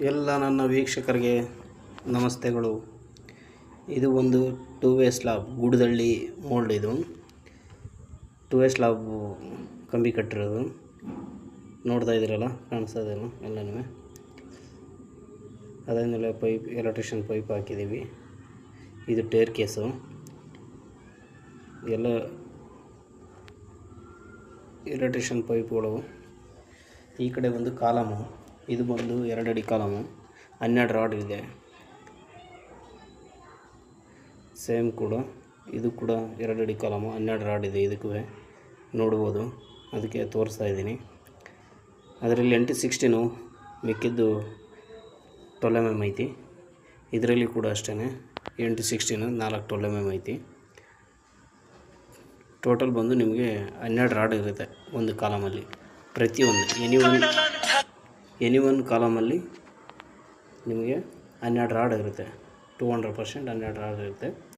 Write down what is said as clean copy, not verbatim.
ಎಲ್ಲ ನನ್ನ ವೀಕ್ಷಕರಿಗೆ ನಮಸ್ತೆಗಳು. ಇದು ಒಂದು 2 ವೇ ಸ್ಲಾಬ್ ಗೂಡದಳ್ಳಿ ಮೋಲ್ಡ್. ಇದು 2 ವೇ ಸ್ಲಾಬ್ ಕಂಬಿ ಕಟ್ಟಿರೋದು ನೋಡ್ತಾ ಇದ್ದೀರಲ್ಲ, ಕಾಣಿಸ್ತಾ ಇದೆಯಲ್ಲ ಎಲ್ಲನೂ. ಅದಾದಮೇಲೆ ಪೈಪ್, ಎಲೆಕ್ಟ್ರಿಷಿಯನ್ ಪೈಪ್ ಹಾಕಿದ್ದೀವಿ. ಇದು ಟೇರ್ ಕೇಸು ಎಲ್ಲ ಎಲೆಕ್ಟ್ರಿಷಿಯನ್ ಪೈಪ್ಗಳು. ಈ ಕಡೆ ಒಂದು ಕಾಲಮು, ಇದು ಬಂದು 2 ಅಡಿ ಕಾಲಮು, 12 ರಾಡ್ ಇದೆ. ಸೇಮ್ ಕೂಡ ಇದು ಕೂಡ 2 ಅಡಿ ಕಾಲಮು, 12 ರಾಡ್ ಇದೆ. ಇದಕ್ಕೂ ನೋಡ್ಬೋದು, ಅದಕ್ಕೆ ತೋರಿಸ್ತಾ ಇದ್ದೀನಿ. ಅದರಲ್ಲಿ 8/16 ಮಿಕ್ಕಿದ್ದು 12 mm ಐತಿ. ಇದರಲ್ಲಿ ಕೂಡ ಅಷ್ಟೇ 8/16 4 12 mm ಐತಿ. ಟೋಟಲ್ ಬಂದು ನಿಮಗೆ 12 ರಾಡ್ ಇರುತ್ತೆ ಒಂದು ಕಾಲಮಲ್ಲಿ. ಪ್ರತಿಯೊಂದು ಎನಿ ಒನ್ ಕಾಲಮಲ್ಲಿ ನಿಮಗೆ 12 ರಾಡ್ ಇರುತ್ತೆ. 200% 12 ರಾಡ್ ಇರುತ್ತೆ.